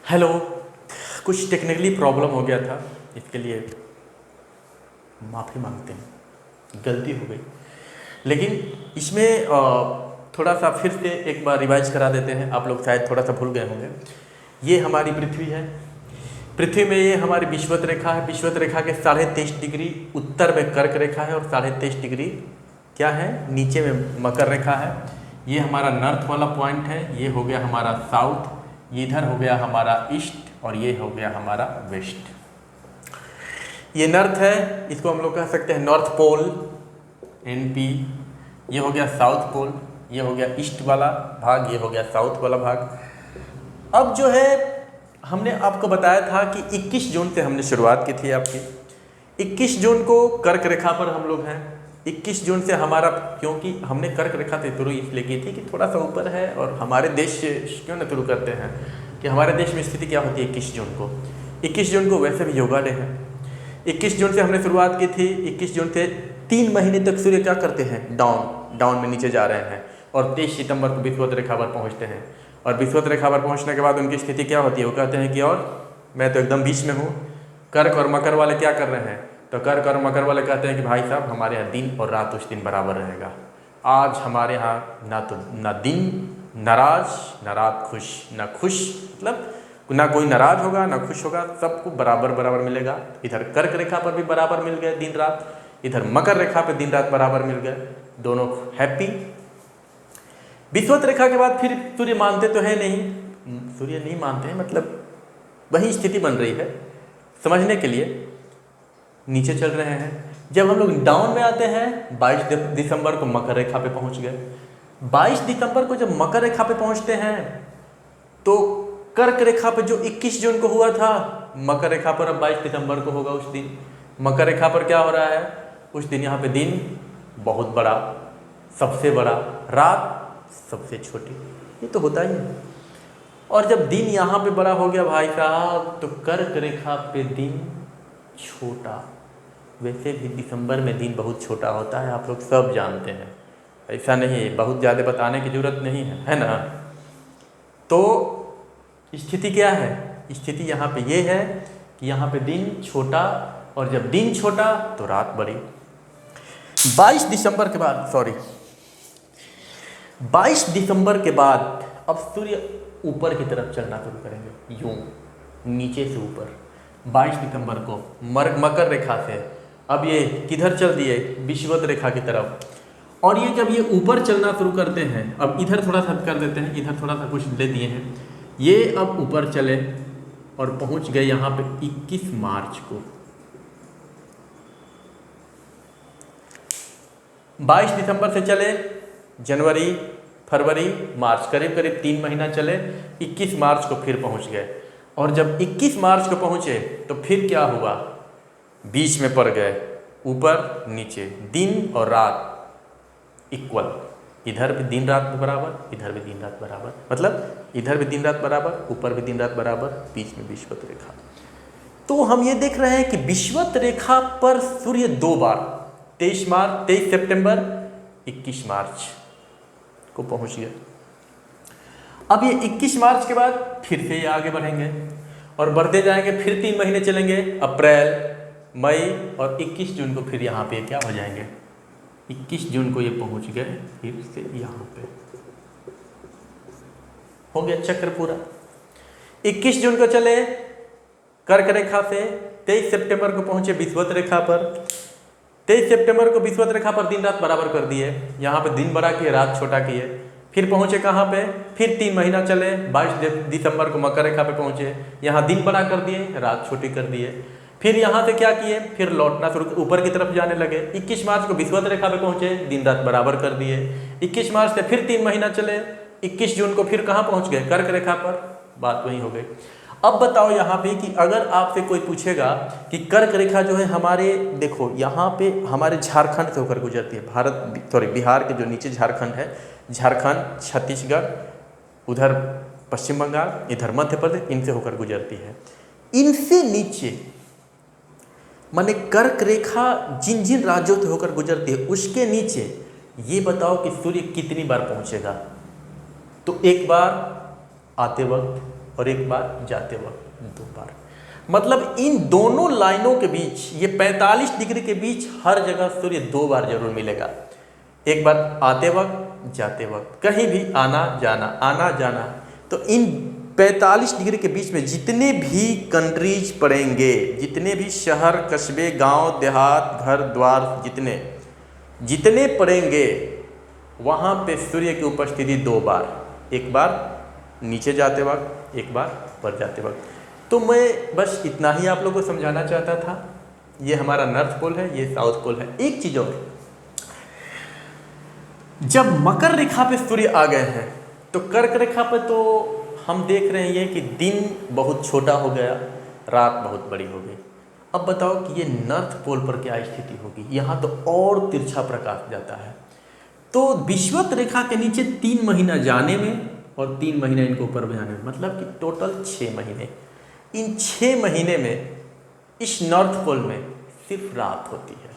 Hello. कुछ technically problem हो गया था, इसके लिए माफ़ी मांगते हैं, गलती हो गई। लेकिन इसमें थोड़ा सा फिर से एक बार रिवाइज करा देते हैं। आप लोग शायद थोड़ा सा भूल गए होंगे। ये हमारी पृथ्वी है। पृथ्वी में ये हमारी विषुवत रेखा है। विषुवत रेखा के 23.5 डिग्री उत्तर में कर्क रेखा है और 23.5 डिग्री क्या है, नीचे में मकर रेखा है। ये हमारा नॉर्थ वाला पॉइंट है, ये हो गया हमारा साउथ, ये इधर हो गया हमारा ईस्ट और ये हो गया हमारा वेस्ट। ये नॉर्थ है, इसको हम लोग कह सकते हैं नॉर्थ पोल NP। ये हो गया साउथ पोल, ये हो गया ईस्ट वाला भाग, ये हो गया साउथ वाला भाग। अब जो है हमने आपको बताया था कि 21 जून से हमने शुरुआत की थी आपकी। 21 जून को कर्क रेखा पर हम लोग हैं। 21 जून से हमारा, क्योंकि हमने कर्क रेखा से शुरू इसलिए की थी कि थोड़ा सा ऊपर है और हमारे देश से क्यों ना शुरू करते हैं कि हमारे देश में स्थिति क्या होती है 21 जून को। 21 जून को वैसे भी योगा डे है। 21 जून से हमने शुरुआत की थी। 21 जून से 3 महीने तक सूर्य क्या करते हैं, डाउन में नीचे जा रहे हैं और 23 सितंबर को विषुवत रेखा पर पहुँचते हैं। और विषुवत रेखा पर पहुँचने के बाद उनकी स्थिति क्या होती है, वो कहते हैं कि और मैं तो एकदम बीच में हूँ। कर्क और मकर वाले क्या कर रहे हैं, तो कर्क और मकर वाले कहते हैं कि भाई साहब हमारे यहाँ दिन और रात उस दिन बराबर रहेगा। आज हमारे यहाँ ना दिन नाराज ना रात खुश, ना खुश मतलब ना कोई नाराज होगा ना खुश होगा, सबको बराबर बराबर मिलेगा। इधर कर्क रेखा पर भी बराबर मिल गए दिन रात, इधर मकर रेखा पे दिन रात बराबर मिल गए, दोनों हैप्पी। विषुवत रेखा के बाद फिर सूर्य मानते तो है नहीं, सूर्य नहीं मानते हैं, मतलब वही स्थिति बन रही है समझने के लिए। नीचे चल रहे हैं। जब हम लोग डाउन में आते हैं 22 दिसंबर को मकर रेखा पे पहुंच गए। 22 दिसंबर को जब मकर रेखा पे पहुंचते हैं तो कर्क रेखा पे जो 21 जून को हुआ था, मकर रेखा पर अब 22 दिसंबर को होगा। उस दिन मकर रेखा पर क्या हो रहा है, उस दिन यहाँ पे दिन बहुत बड़ा, सबसे बड़ा, रात सबसे छोटी, ये तो होता ही है। और जब दिन यहाँ पे बड़ा हो गया भाई साहब, तो कर्क रेखा पे दिन छोटा। वैसे भी दिसंबर में दिन बहुत छोटा होता है, आप लोग सब जानते हैं, ऐसा नहीं है, बहुत ज़्यादा बताने की ज़रूरत नहीं है ना। तो स्थिति क्या है, स्थिति यहाँ पे ये है कि यहाँ पे दिन छोटा, और जब दिन छोटा तो रात बड़ी। 22 दिसंबर के बाद 22 दिसंबर के बाद अब सूर्य ऊपर की तरफ चलना शुरू करेंगे, यूं नीचे से ऊपर। 22 दिसंबर को मकर रेखा से अब ये किधर चल दिए, विषुवत रेखा की तरफ। और ये जब ये ऊपर चलना शुरू करते हैं, अब इधर थोड़ा सा कर देते हैं, इधर थोड़ा सा कुछ ले दिए हैं, ये अब ऊपर चले और पहुंच गए यहाँ पे 21 मार्च को। 22 दिसंबर से चले, जनवरी फरवरी मार्च, करीब करीब 3 महीना चले, 21 मार्च को फिर पहुंच गए। और जब 21 मार्च को पहुंचे तो फिर क्या हुआ, बीच में पड़ गए, ऊपर नीचे, दिन और रात इक्वल। इधर भी दिन रात बराबर, इधर भी दिन रात बराबर, मतलब इधर भी दिन रात बराबर, ऊपर भी दिन रात बराबर, बीच में विषुवत रेखा। तो हम ये देख रहे हैं कि विषुवत रेखा पर सूर्य 2 बार, 23 सितंबर, 21 मार्च को पहुंच गए। अब ये 21 मार्च के बाद फिर से ये आगे बढ़ेंगे और बढ़ते जाएंगे, फिर 3 महीने चलेंगे, अप्रैल मई, और 21 जून को फिर यहाँ पे क्या हो जाएंगे, 21 जून को ये पहुंच गए फिर से यहाँ पे, हो गया चक्र पूरा। 21 जून को चले कर्क रेखा से, 23 सितंबर को पहुंचे विषुवत रेखा पर। 23 सितंबर को विषुवत रेखा पर दिन रात बराबर कर दिए, यहाँ पे दिन बड़ा किए, रात छोटा किए। फिर पहुंचे कहाँ पे, फिर 3 महीना चले, 22 दिसंबर को मकर रेखा पे पहुंचे, यहाँ दिन बड़ा कर दिए, रात छोटी कर दिए। फिर यहाँ से क्या किए, फिर लौटना शुरू, ऊपर की तरफ जाने लगे। 21 मार्च को विषुवत रेखा पे पहुंचे, दिन रात बराबर कर दिए। 21 मार्च से फिर 3 महीना चले, 21 जून को फिर कहाँ पहुंच गए, कर्क रेखा पर, बात वही हो गई। अब बताओ यहाँ पे कि अगर आपसे कोई पूछेगा कि कर्क रेखा जो है हमारे, देखो यहाँ पे हमारे झारखंड से होकर गुजरती है, बिहार के जो नीचे झारखंड है, झारखंड, छत्तीसगढ़, उधर पश्चिम बंगाल, इधर मध्य प्रदेश, इनसे होकर गुजरती है। इनसे नीचे माने कर्क रेखा जिन जिन राज्यों से होकर गुजरती है, उसके नीचे ये बताओ कि सूर्य कितनी बार पहुंचेगा। तो एक बार आते वक्त, और एक बार जाते वक्त 2 बार। मतलब इन दोनों लाइनों के बीच, ये 45 डिग्री के बीच हर जगह सूर्य 2 बार जरूर मिलेगा। एक बार आते वक्त, जाते वक्त, कहीं भी आना जाना। तो इन 45 डिग्री के बीच में जितने भी कंट्रीज पड़ेंगे, जितने भी शहर, कस्बे, गांव, देहात, घर द्वार, जितने पड़ेंगे, वहाँ पे सूर्य की उपस्थिति 2 बार, एक बार नीचे जाते वक्त, एक बार ऊपर जाते वक्त। तो मैं बस इतना ही आप लोगों को समझाना चाहता था। ये हमारा नॉर्थ पोल है, ये साउथ पोल है। एक चीज़ और, जब मकर रेखा पे सूर्य आ गए हैं तो कर्क रेखा पे तो हम देख रहे हैं कि दिन बहुत छोटा हो गया, रात बहुत बड़ी हो गई। अब बताओ कि ये नॉर्थ पोल पर क्या स्थिति होगी। यहाँ तो और तिरछा प्रकाश जाता है। तो विषुवत रेखा के नीचे 3 महीना जाने में और 3 महीना इनको ऊपर जाने में, मतलब कि टोटल 6 महीने। इन 6 महीने में इस नॉर्थ पोल में सिर्फ रात होती है।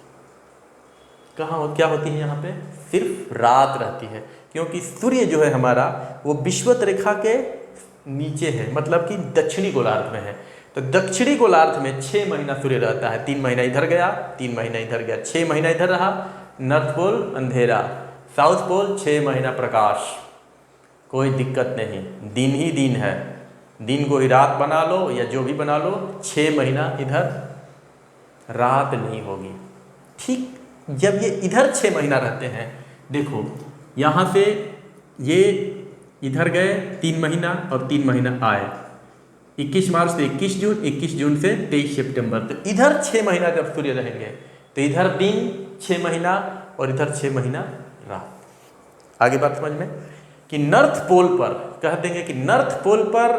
क्या होती है यहाँ पे? सिर्फ रात रहती है, क्योंकि सूर्य जो है हमारा वो विषुवत रेखा के नीचे है, मतलब कि दक्षिणी गोलार्ध में है। तो दक्षिणी गोलार्ध में 6 महीना सूर्य रहता है। 3 महीना इधर गया, 3 महीना इधर गया, 6 महीना इधर रहा। नॉर्थ पोल अंधेरा, साउथ पोल 6 महीना प्रकाश। कोई दिक्कत नहीं, दिन ही दिन है। दिन को ही रात बना लो या जो भी बना लो, 6 महीना इधर रात नहीं होगी। ठीक जब ये इधर 6 महीना रहते हैं, देखो यहाँ से ये इधर गए 3 महीना और 3 महीना आए, 21 मार्च से 21 जून, 21 जून से 23 सितंबर। तो इधर 6 महीना जब सूर्य रहेंगे तो इधर दिन 6 महीना और इधर 6 महीना रात। आगे बात समझ में कि नॉर्थ पोल पर कह देंगे कि नॉर्थ पोल पर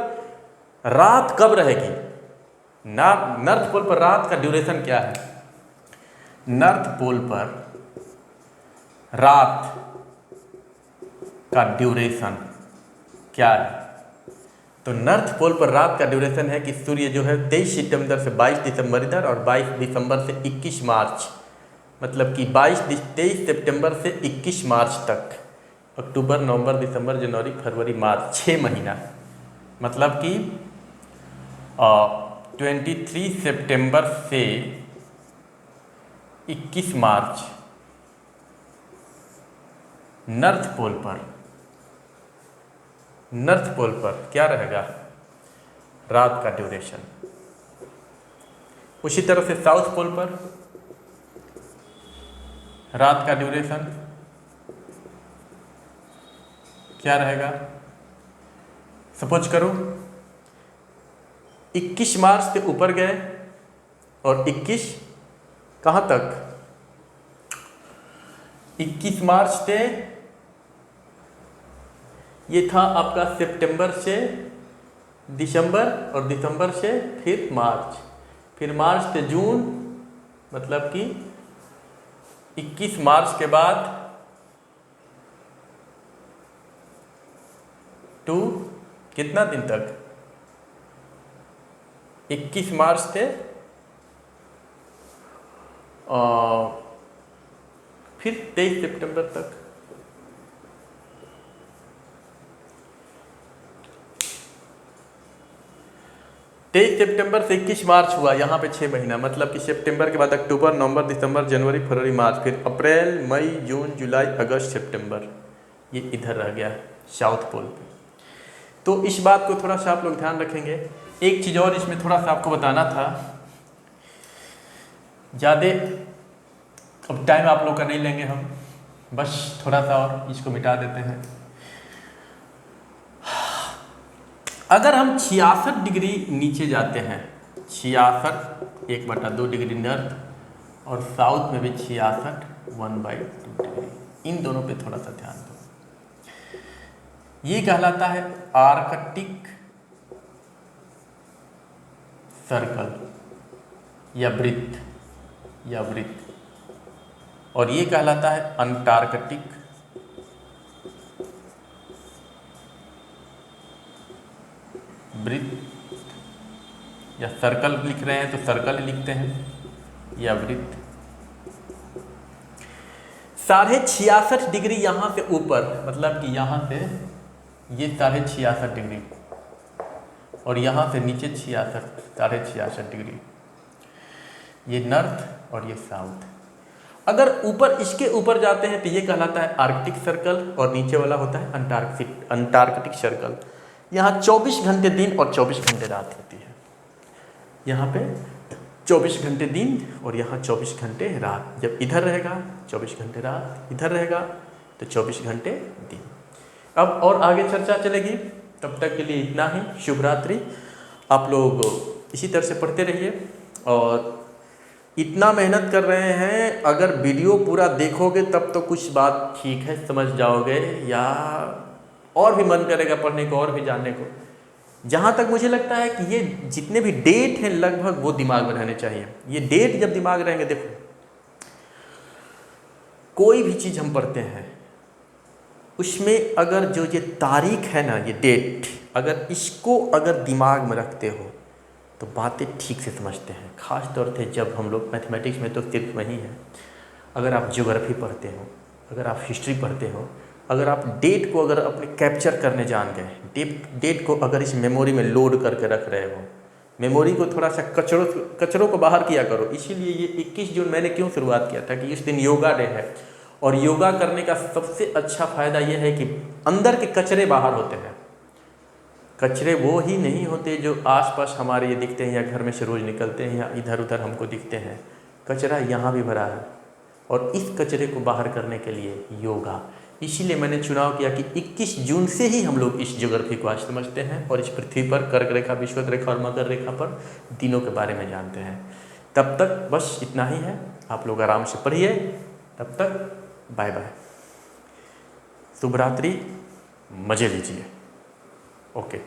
रात कब रहेगी। नॉर्थ पोल पर रात का ड्यूरेशन क्या है? नॉर्थ पोल पर रात का ड्यूरेशन क्या है? तो नॉर्थ पोल पर रात का ड्यूरेशन है कि सूर्य जो है 23 सितंबर से 22 दिसंबर इधर और 22 दिसंबर से 21 मार्च, मतलब कि 23 सितंबर से 21 मार्च तक, अक्टूबर, नवंबर, दिसंबर, जनवरी, फरवरी, मार्च, 6 महीना, मतलब कि 23 सितंबर से 21 मार्च नॉर्थ पोल पर क्या रहेगा? रात का ड्यूरेशन। उसी तरह से साउथ पोल पर रात का ड्यूरेशन क्या रहेगा? सपोज करो 21 मार्च से ऊपर गए और 21 कहाँ तक? 21 मार्च से ये था आपका सितंबर से दिसंबर और दिसंबर से फिर मार्च, फिर मार्च से जून, मतलब कि 21 मार्च के बाद टू कितना दिन तक? 21 मार्च से फिर 23 सितंबर तक। तेईस सितंबर से 21 मार्च हुआ, यहाँ पे 6 महीना, मतलब कि सितंबर के बाद अक्टूबर, नवंबर, दिसंबर, जनवरी, फरवरी, मार्च, फिर अप्रैल, मई, जून, जुलाई, अगस्त, सितंबर, ये इधर रह गया साउथ पोल पे। तो इस बात को थोड़ा सा आप लोग ध्यान रखेंगे। एक चीज़ और इसमें थोड़ा सा आपको बताना था, ज़्यादा अब टाइम आप लोग का नहीं लेंगे हम, बस थोड़ा सा और इसको मिटा देते हैं। अगर हम 66 डिग्री नीचे जाते हैं, 66 1/2 डिग्री नॉर्थ और साउथ में भी 66 1/2 डिग्री, इन दोनों पे थोड़ा सा ध्यान दो। ये कहलाता है आर्कटिक सर्कल या वृत्त, और ये कहलाता है अंटार्कटिक वृत्त, या सर्कल लिख रहे हैं तो सर्कल लिखते हैं या वृत्त। 66.5 डिग्री यहाँ से ऊपर, मतलब कि यहाँ से ये 66.5 डिग्री और यहाँ से नीचे 66 66.5 डिग्री, ये नॉर्थ और ये साउथ। अगर ऊपर इसके ऊपर जाते हैं तो ये कहलाता है आर्कटिक सर्कल और नीचे वाला होता है अंटार्कटिक सर्कल। यहाँ 24 घंटे दिन और 24 घंटे रात होती है। यहाँ पे 24 घंटे दिन और यहाँ 24 घंटे रात। जब इधर रहेगा 24 घंटे रात, इधर रहेगा तो 24 घंटे दिन। अब और आगे चर्चा चलेगी, तब तक के लिए इतना ही। शुभ रात्रि। आप लोग इसी तरह से पढ़ते रहिए और इतना मेहनत कर रहे हैं, अगर वीडियो पूरा देखोगे तब तो कुछ बात ठीक है, समझ जाओगे, या और भी मन करेगा पढ़ने को और भी जानने को। जहाँ तक मुझे लगता है कि ये जितने भी डेट हैं लगभग वो दिमाग में रहने चाहिए। ये डेट जब दिमाग रहेंगे, देखो कोई भी चीज़ हम पढ़ते हैं उसमें अगर जो ये तारीख है ना, ये डेट, अगर इसको अगर दिमाग में रखते हो तो बातें ठीक से समझते हैं। ख़ास तौर से जब हम लोग मैथमेटिक्स में तो सिर्फ वही है, अगर आप ज्योग्राफी पढ़ते हो, अगर आप हिस्ट्री पढ़ते हो, अगर आप डेट को अगर अपने कैप्चर करने जान गए, डेट को अगर इस मेमोरी में लोड करके रख रहे हो, मेमोरी को थोड़ा सा कचरों को बाहर किया करो। इसीलिए ये 21 जून मैंने क्यों शुरुआत किया था कि इस दिन योगा डे है, और योगा करने का सबसे अच्छा फ़ायदा ये है कि अंदर के कचरे बाहर होते हैं। कचरे वो ही नहीं होते जो आसपास हमारे ये दिखते हैं या घर में से रोज़ निकलते हैं या इधर उधर हमको दिखते हैं। कचरा यहाँ भी भरा है और इस कचरे को बाहर करने के लिए योगा। इसीलिए मैंने चुनाव किया कि 21 जून से ही हम लोग इस ज्योग्राफी को आज समझते हैं और इस पृथ्वी पर कर्क रेखा, विषुवत रेखा और मकर रेखा पर दिनों के बारे में जानते हैं। तब तक बस इतना ही है, आप लोग आराम से पढ़िए। तब तक बाय बाय, शुभ रात्रि, मज़े लीजिए। ओके।